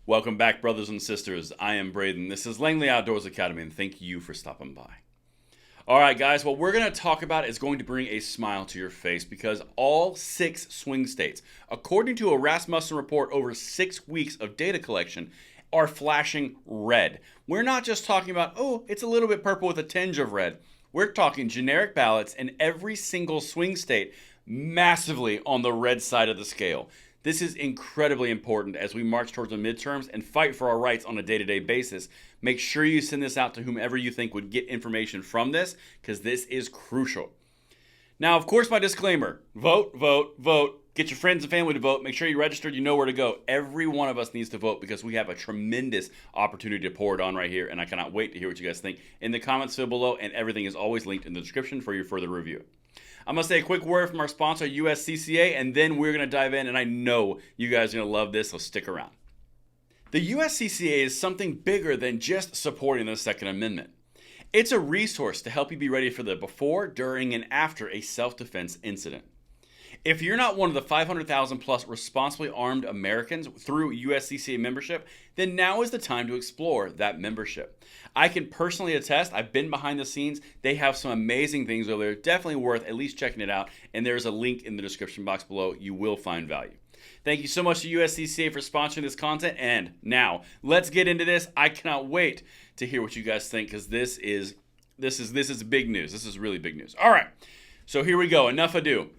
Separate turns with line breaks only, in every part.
Welcome back, brothers and sisters. I am Braden. This is Langley Outdoors Academy, and thank you for stopping by. All right, guys, what we're going to talk about is going to bring a smile to your face because all 6 swing states, according to a Rasmussen report over 6 weeks of data collection, are flashing red. We're not just talking about, oh, it's a little bit purple with a tinge of red. We're talking generic ballots in every single swing state massively on the red side of the scale. This is incredibly important as we march towards the midterms and fight for our rights on a day-to-day basis. Make sure you send this out to whomever you think would get information from this, because this is crucial. Now, of course, my disclaimer, vote, vote, vote. Get your friends and family to vote. Make sure you're registered. You know where to go. Every one of us needs to vote because we have a tremendous opportunity to pour it on right here, and I cannot wait to hear what you guys think in the comments field below, and everything is always linked in the description for your further review. I'm going to say a quick word from our sponsor, USCCA, and then we're going to dive in, and I know you guys are going to love this, so stick around. The USCCA is something bigger than just supporting the Second Amendment. It's a resource to help you be ready for the before, during, and after a self-defense incident. If you're not one of the 500,000 plus responsibly armed Americans through USCCA membership, then now is the time to explore that membership. I can personally attest, I've been behind the scenes. They have some amazing things over there. Definitely worth at least checking it out. And there's a link in the description box below. You will find value. Thank you so much to USCCA for sponsoring this content. And now let's get into this. I cannot wait to hear what you guys think because this is big news. This is really big news. All right, so here we go. Enough ado.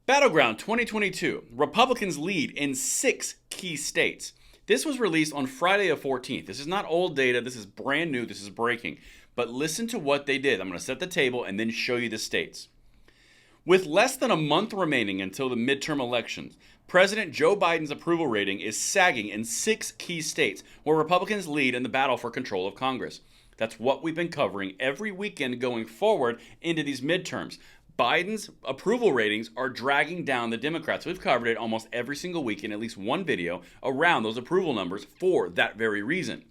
Battleground 2022. Republicans lead in 6 key states. This was released on Friday the 14th. This is not old data. This is brand new. This is breaking. But listen to what they did. I'm going to set the table and then show you the states. With less than a month remaining until the midterm elections, President Joe Biden's approval rating is sagging in 6 key states where Republicans lead in the battle for control of Congress. That's what we've been covering every weekend going forward into these midterms. Biden's approval ratings are dragging down the Democrats. We've covered it almost every single week in at least one video around those approval numbers for that very reason.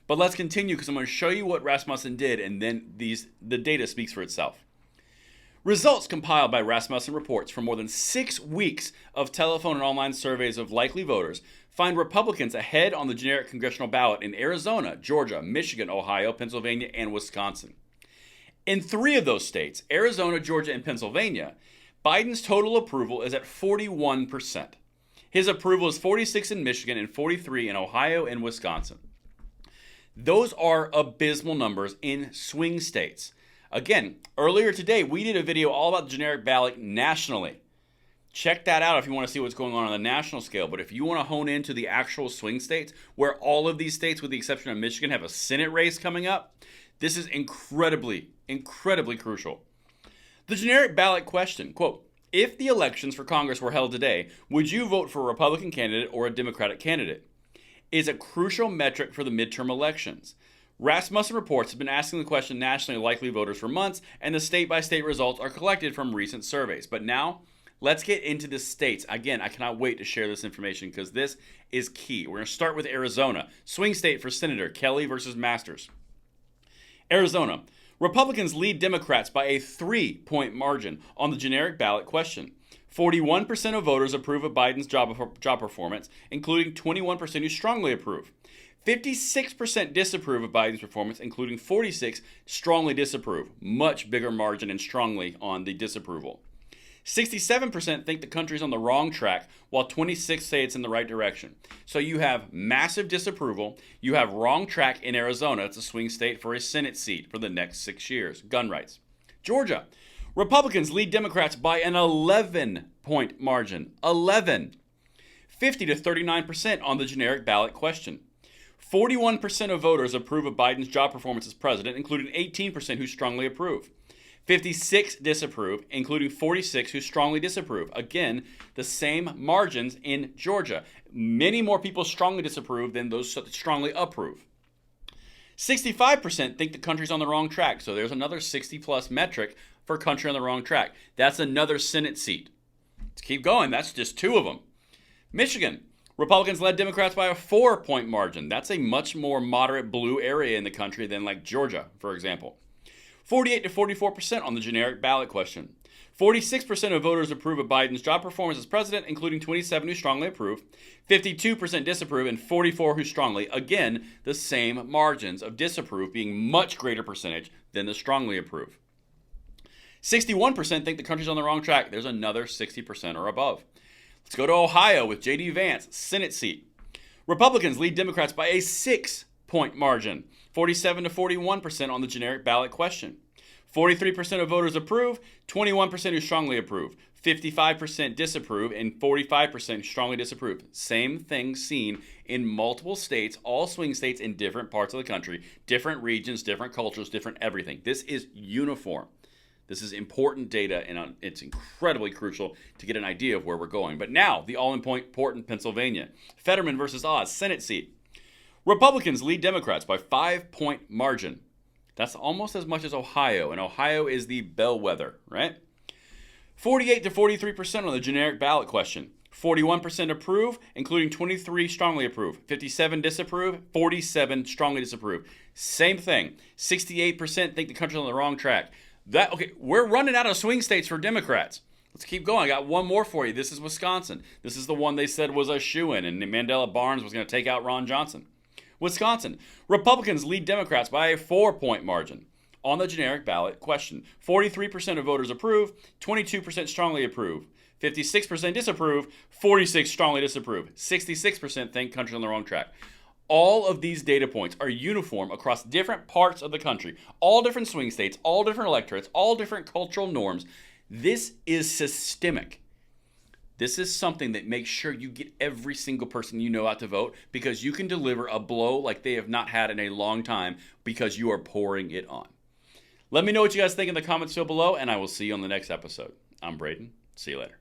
But let's continue because I'm going to show you what Rasmussen did and then the data speaks for itself. Results compiled by Rasmussen reports from more than 6 weeks of telephone and online surveys of likely voters find Republicans ahead on the generic congressional ballot in Arizona, Georgia, Michigan, Ohio, Pennsylvania, and Wisconsin. In 3 of those states, Arizona, Georgia, and Pennsylvania, Biden's total approval is at 41%. His approval is 46 in Michigan and 43 in Ohio and Wisconsin. Those are abysmal numbers in swing states. Again, earlier today, we did a video all about the generic ballot nationally. Check that out if you want to see what's going on the national scale. But if you want to hone into the actual swing states, where all of these states, with the exception of Michigan, have a Senate race coming up, this is incredibly crucial. The generic ballot question, quote, if the elections for Congress were held today, would you vote for a Republican candidate or a Democratic candidate? Is a crucial metric for the midterm elections. Rasmussen reports have been asking the question nationally to likely voters for months, and the state-by-state results are collected from recent surveys. But now, let's get into the states. Again, I cannot wait to share this information because this is key. We're going to start with Arizona, swing state for Senator Kelly versus Masters. Arizona. Republicans lead Democrats by a 3-point margin on the generic ballot question. 41% of voters approve of Biden's job performance, including 21% who strongly approve. 56% disapprove of Biden's performance, including 46% strongly disapprove. Much bigger margin and strongly on the disapproval. 67% think the country's on the wrong track, while 26% say it's in the right direction. So you have massive disapproval. You have wrong track in Arizona. It's a swing state for a Senate seat for the next 6 years. Gun rights. Georgia. Republicans lead Democrats by an 11-point margin. 11. 50 to 39% on the generic ballot question. 41% of voters approve of Biden's job performance as president, including 18% who strongly approve. 56 disapprove, including 46 who strongly disapprove. Again, the same margins in Georgia. Many more people strongly disapprove than those that strongly approve. 65% think the country's on the wrong track. So there's another 60-plus metric for country on the wrong track. That's another Senate seat. Let's keep going. That's just 2 of them. Michigan. Republicans led Democrats by a 4-point margin. That's a much more moderate blue area in the country than like Georgia, for example. 48 to 44% on the generic ballot question. 46% of voters approve of Biden's job performance as president, including 27 who strongly approve, 52% disapprove, and 44 who strongly. Again, the same margins of disapprove being much greater percentage than the strongly approve. 61% think the country's on the wrong track. There's another 60% or above. Let's go to Ohio with J.D. Vance, Senate seat. Republicans lead Democrats by a 6-point margin, 47 to 41% on the generic ballot question. 43% of voters approve, 21% who strongly approve, 55% disapprove, and 45% strongly disapprove. Same thing seen in multiple states, all swing states in different parts of the country, different regions, different cultures, different everything. This is uniform. This is important data, and it's incredibly crucial to get an idea of where we're going. But now, the all-important Pennsylvania. Fetterman versus Oz, Senate seat. Republicans lead Democrats by 5-point margin. That's almost as much as Ohio, and Ohio is the bellwether, right? 48 to 43% on the generic ballot question. 41% approve, including 23 strongly approve. 57 disapprove, 47 strongly disapprove. Same thing. 68% think the country's on the wrong track. Okay, we're running out of swing states for Democrats. Let's keep going. I got one more for you. This is Wisconsin. This is the one they said was a shoo-in, and Mandela Barnes was going to take out Ron Johnson. Wisconsin. Republicans lead Democrats by a 4-point margin on the generic ballot question. 43% of voters approve, 22% strongly approve, 56% disapprove, 46% strongly disapprove, 66% think country's on the wrong track. All of these data points are uniform across different parts of the country, all different swing states, all different electorates, all different cultural norms. This is systemic. This is something that makes sure you get every single person you know out to vote, because you can deliver a blow like they have not had in a long time because you are pouring it on. Let me know what you guys think in the comments below, and I will see you on the next episode. I'm Braden. See you later.